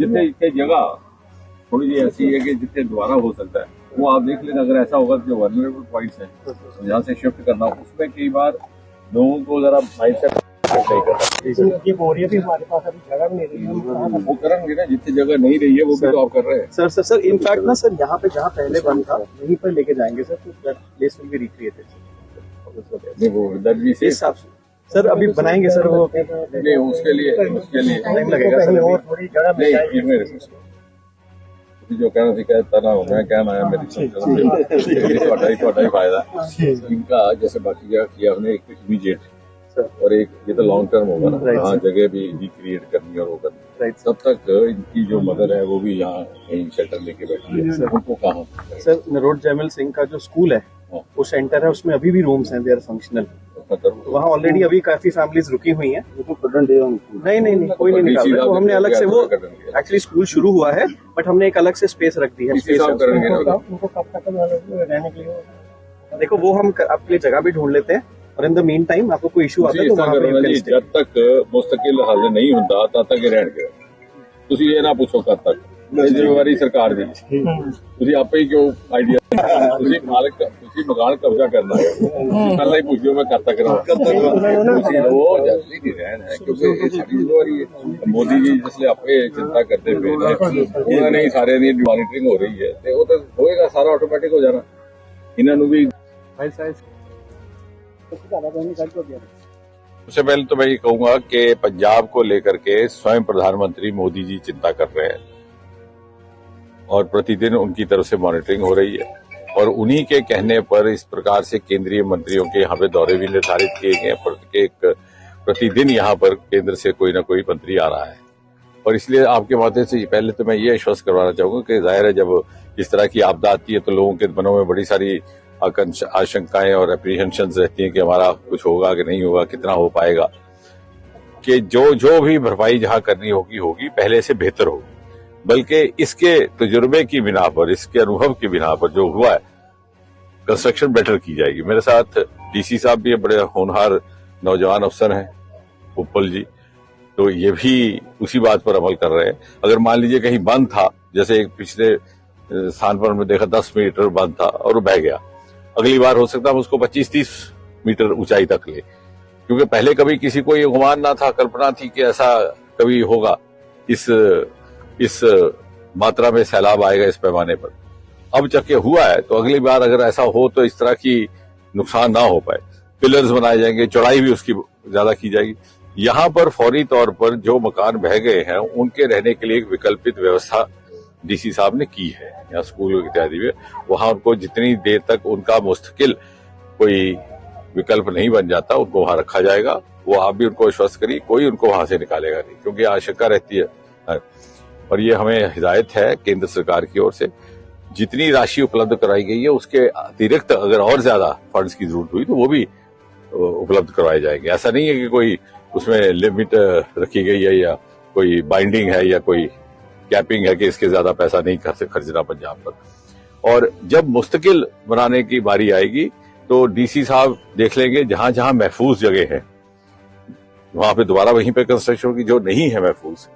जितने जगह थोड़ी जी ऐसी है कि जितने दोबारा हो सकता है वो आप देख लेना। अगर ऐसा होगा जो वल्नरेबल पॉइंट्स हैं जहाँ से शिफ्ट करना उसमें कई बार लोगों को जरा माइंडसेट नहीं करना। ये बोरिया भी हमारे पास अभी जगह भी नहीं रही है, वो करेंगे ना, जितनी जगह नहीं रही है वो भी तो आप कर रहे हैं। सर इनफैक्ट ना सर यहाँ पे जहाँ पहले बंद था वहीं पर लेके जाएंगे सर, तो that place will be recreated. वो दैट भी इस हिसाब से सर अभी बनाएंगे सर, वो नहीं उसके लिए टाइम लगेगा सर, और थोड़ी जगह मिल जाएगी। जो कहना सी कहता ना मैं कहना है मेरी थोड़ा ही फायदा इनका। जैसे बाकी जगह किया हमने एक इमीडिएट और एक ये तो लॉन्ग टर्म होगा ना, हाँ जगह भी रिक्रिएट करनी और वो करनी। तब तक इनकी जो मदर है वो भी यहाँ कहीं शेल्टर लेके बैठी है, उनको कहाँ सर नरोट जयमल सिंह का जो स्कूल है वो सेंटर है, उसमें अभी भी रूम्स हैं, दे आर फंक्शनल। वहाँ ऑलरेडी अभी काफी फैमिलीज रुकी हुई हैं। नहीं कोई नहीं निकाल रहा, वो हमने अलग से, वो एक्चुअली स्कूल शुरू हुआ है बट हमने एक अलग से स्पेस रख दी है। उनको कब तक रहने के लिए, देखो वो हम आपके लिए जगह भी ढूंढ लेते हैं, और इन द मीन टाइम आपको कोई इशू आता है तो वहाँ पे जब तक मुस्तकिल हल नहीं होता तब तक रहणगे। ਤੁਸੀਂ ਇਹ ਨਾ ਪੁੱਛੋ ਕਦ ਤੱਕ, ਜ਼ਿੰਮੇਵਾਰੀ ਸਰਕਾਰ ਦੀ। ਤੁਸੀਂ ਆਪੇ ਹੀ ਕਿਉਂ ਆਈਡੀਆ, ਤੁਸੀਂ ਮਕਾਨ ਕਬਜ਼ਾ ਕਰਨਾ ਹੈ, ਪਹਿਲਾਂ ਹੀ ਪੁੱਛਿਓ ਮੈਂ ਕਦ ਤੱਕ ਰਹਾਂ। ਤੁਸੀਂ ਉਹ ਜਲਦੀ ਨਹੀਂ ਰਹਿਣਾ ਕਿਉਂਕਿ ਇਹ ਸਾਡੀ ਜ਼ਿੰਮੇਵਾਰੀ ਹੈ। ਮੋਦੀ ਜੀ ਜਿਸਲੇ ਆਪੇ ਚਿੰਤਾ ਕਰਦੇ ਪਏ ਨੇ, ਉਹਨਾਂ ਨੇ ਹੀ ਸਾਰਿਆਂ ਦੀ ਮੋਨੀਟਰਿੰਗ ਹੋ ਰਹੀ ਹੈ ਤੇ ਉਹ ਤਾਂ ਹੋਏਗਾ, ਸਾਰਾ ਆਟੋਮੈਟਿਕ ਹੋ ਜਾਣਾ। ਇਹਨਾਂ ਨੂੰ ਵੀ सबसे पहले तो मैं ये कहूंगा कि पंजाब को लेकर के स्वयं प्रधानमंत्री मोदी जी चिंता कर रहे हैं और प्रतिदिन उनकी तरफ से मॉनिटरिंग हो रही है, और उन्हीं के कहने पर इस प्रकार से केंद्रीय मंत्रियों के यहाँ पे दौरे भी निर्धारित किए गए हैं। प्रतिदिन यहाँ पर केंद्र से कोई ना कोई मंत्री आ रहा है, और इसलिए आपके माध्यम से पहले तो मैं ये आश्वस्त करवाना चाहूंगा कि जाहिर है जब इस तरह की आपदा आती है तो लोगों के मनों में बड़ी सारी आशंकाएं और एप्रीहेंशंस रहती हैं कि हमारा कुछ होगा कि नहीं होगा, कितना हो पाएगा, कि जो भी भरपाई जहां करनी होगी पहले से बेहतर होगी। बल्कि इसके तजुर्बे की बिना पर, इसके अनुभव की बिना पर जो हुआ है कंस्ट्रक्शन बेटर की जाएगी। मेरे साथ डीसी साहब भी बड़े होनहार नौजवान अफसर हैं, उपल जी, तो ये भी उसी बात पर अमल कर रहे हैं। अगर मान लीजिए कहीं बंद था, जैसे एक पिछले स्थान पर हमने देखा 10 मीटर बंद था और वो बह गया, अगली बार हो सकता है हम उसको 25-30 मीटर ऊंचाई तक ले, क्योंकि पहले कभी किसी को ये गुमान ना था, कल्पना थी कि ऐसा कभी होगा, इस मात्रा में सैलाब आएगा इस पैमाने पर। अब चक्के हुआ है तो अगली बार अगर ऐसा हो तो इस तरह की नुकसान ना हो पाए। पिलर्स बनाए जाएंगे, चौड़ाई भी उसकी ज्यादा की जाएगी। यहाँ पर फौरी तौर पर जो मकान बह गए हैं उनके रहने के लिए एक वैकल्पिक व्यवस्था डीसी साहब ने की है। यहाँ स्कूल इत्यादि में वहां उनको जितनी देर तक उनका मुस्तकिल कोई विकल्प नहीं बन जाता उनको वहां रखा जाएगा। वो आप भी उनको आश्वस्त करिए, कोई उनको वहां से निकालेगा नहीं, क्योंकि आशंका रहती है। और ये हमें हिदायत है केंद्र सरकार की ओर से, जितनी राशि उपलब्ध कराई गई है उसके अतिरिक्त अगर और ज्यादा फंड्स की जरूरत हुई तो वो भी उपलब्ध करवाए जाएंगे। ऐसा नहीं है कि कोई उसमें लिमिट रखी गई है या कोई बाइंडिंग है या कोई कैपिंग है कि इसके ज्यादा पैसा नहीं खर्चना पंजाब पर। और जब मुस्तकिल बनाने की बारी आएगी तो डीसी साहब देख लेंगे जहां जहां महफूज जगह है वहां पे दोबारा वहीं पे कंस्ट्रक्शन होगी, जो नहीं है महफूज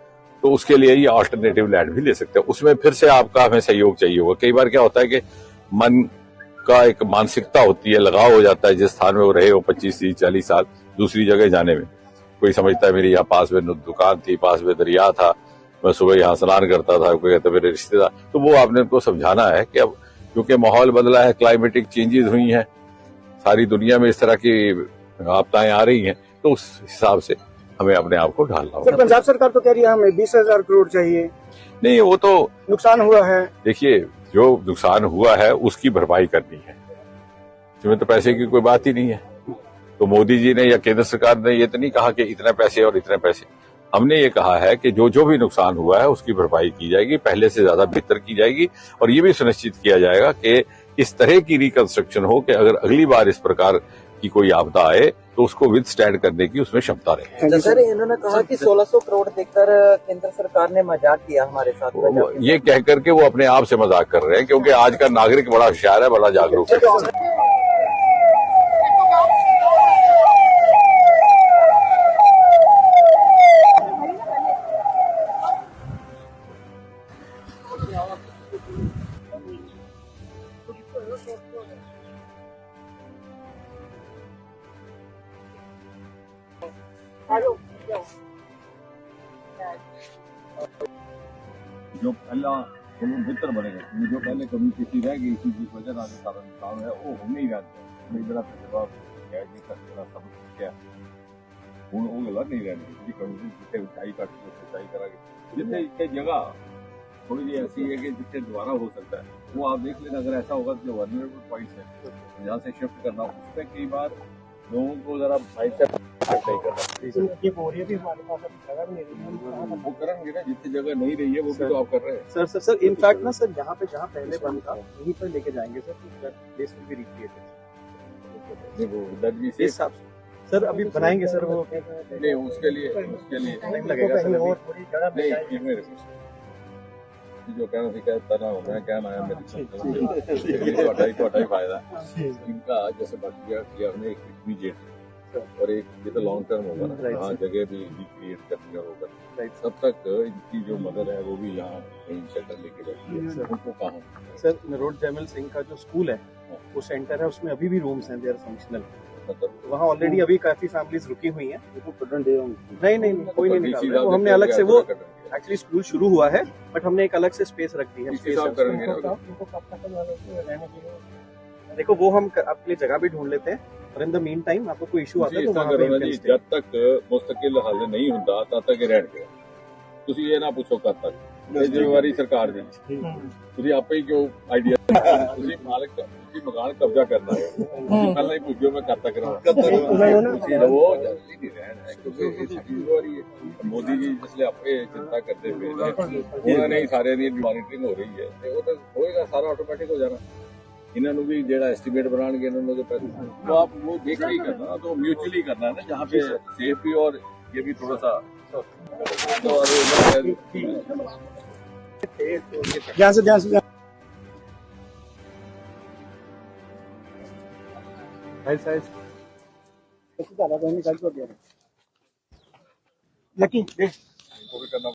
तो उसके लिए ये अल्टरनेटिव लैंड भी ले सकते हैं। उसमें फिर से आपका हमें सहयोग चाहिए होगा। कई बार क्या होता है कि मन का एक मानसिकता होती है, लगाव हो जाता है जिस स्थान में वो रहे हो 25-30-40 साल दूसरी जगह जाने में। कोई समझता है मेरी यहाँ पास में दुकान थी, पास में दरिया था, मैं सुबह यहाँ स्नान करता था, कोई कहता मेरे रिश्तेदार, तो वो आपने उनको समझाना है कि अब क्योंकि माहौल बदला है, क्लाइमेटिक चेंजेस हुई हैं, सारी दुनिया में इस तरह की आपदाएं आ रही हैं, तो उस हिसाब से हमें अपने आप को ढालना होगा। पंजाब सरकार तो कह रही है हमें 20,000 करोड़ चाहिए। नहीं, वो तो नुकसान हुआ है, देखिए जो नुकसान हुआ है उसकी भरपाई करनी है, इसमें तो पैसे की कोई बात ही नहीं है। तो मोदी जी ने या केंद्र सरकार ने ये तो नहीं कहा कि इतने पैसे और इतने पैसे, हमने ये कहा है कि जो भी नुकसान हुआ है उसकी भरपाई की जाएगी, पहले से ज्यादा बेहतर की जाएगी, और ये भी सुनिश्चित किया जाएगा कि इस तरह की रिकंस्ट्रक्शन हो कि अगर अगली बार इस प्रकार कि कोई आपदा आए तो उसको विद स्टैंड करने की उसमें क्षमता रहे। तो सर इन्होंने कहा कि 1600 करोड़ देकर केंद्र सरकार ने मजाक किया हमारे साथ। ये कह करके वो अपने आप से मजाक कर रहे हैं, क्योंकि आज का नागरिक बड़ा होशियार है, बड़ा जागरूक है। जो पहला बेहतर बनेगा, जो पहले कमी किसी रह गई इसी की वजह से सारा नुकसान है वो हम नहीं रहते। मेरा जवाब है जी सर मेरा सब क्या हूँ वो गलत नहीं रहनी जी कमी जितने ऊंचाई काट ऊंचाई करा जितने इतने जगह थोड़ी जी ऐसी है कि जितने दोबारा हो सकता है वो आप देख लेना। अगर ऐसा होगा तो जो वर्नरेबल पॉइंट्स है यहाँ से शिफ्ट करना उसमें कई बार लोगों को जरा माइंडसेट नहीं करना। ये बोरियत भी हमारे पास अभी जगह भी नहीं वो करेंगे ना, जितनी जगह नहीं रही है वो भी तो आप कर रहे हैं। सर इनफैक्ट ना सर यहाँ पे जहाँ पहले बंद था वहीं पर लेके जाएंगे sir, place will be recreated. वो दैट मींस इस हिसाब से सर अभी बनाएंगे सर वो नहीं उसके लिए टाइम लगेगा सर अभी। नहीं मेरे जो कहना थी कहता ना मैं कहना आया मेरी थोड़ा ही फायदा इनका जैसे बाकी किया हमने एक इमीडिएट और एक ये तो लॉन्ग टर्म होगा ना, हाँ जगह भी रिक्रिएट करनी होगा। तब तक इनकी जो मदर है वो भी यहाँ कहीं शेल्टर लेके बैठी है। उनको कहाँ सर नरोट जैमिल सिंह का जो स्कूल है वो सेंटर है, उसमें अभी भी रूम्स हैं, दे आर फंक्शनल। वहाँ ऑलरेडी अभी काफी फैमिलीज रुकी हुई हैं। नहीं कोई नहीं निकाल रहा है, वो हमने अलग से वो एक्चुअली स्कूल शुरू हुआ है बट हमने एक अलग से स्पेस रख दी है। देखो वो हम अपनी लिए जगह भी ढूंढ लेते हैं और इन द मीन टाइम आपको कोई इशू आता है तो वहाँ पे जब तक मुस्तकिल हल नहीं होता तब तक ये रहने देगा। ਤੁਸੀਂ ਇਹ ਨਾ ਪੁੱਛੋ ਕਦ ਤੱਕ ਇਹ ਜ਼ਿੰਮੇਵਾਰੀ ਸਰਕਾਰ ਦੀ ਤੁਸੀਂ ਆਪੇ ਹੀ ਕਿਉਂ ਆਈਡੀਆ ਤੁਸੀਂ ਮਾਲਕ ਤੁਸੀਂ ਮਕਾਨ ਕਬਜ਼ਾ ਕਰਨਾ ਹੈ ਪਹਿਲਾਂ ਹੀ ਪੁੱਛੋ ਮੈਂ ਕਦ ਤੱਕ ਰਹਾਂ ਤੁਸੀਂ ਲਵੋ ਜਲਦੀ ਨਹੀਂ ਰਹਿਣਾ ਹੈ ਕਿਉਂਕਿ ਇਹ ਸਾਡੀ ਜ਼ਿੰਮੇਵਾਰੀ ਹੈ। ਮੋਦੀ ਜੀ ਜਿਸਲੇ ਆਪੇ ਚਿੰਤਾ ਕਰਦੇ ਪਏ ਨੇ ਉਹਨਾਂ ਨੇ ਹੀ ਸਾਰਿਆਂ ਦੀ ਮੋਨੀਟਰਿੰਗ ਹੋ ਰਹੀ ਹੈ ਤੇ ਉਹ ਤਾਂ ਹੋਏਗਾ ਸਾਰਾ ਆਟੋਮੈਟਿਕ ਹੋ ਜਾਣਾ। इन्होंने भी जेड़ा एस्टिमेट बनाएंगे इन्होंने तो पैसे तो आप वो देख के ही करना तो म्यूचुअली करना है ना, जहाँ पे सेफ भी और ये भी थोड़ा सा ध्यान से भाई साहब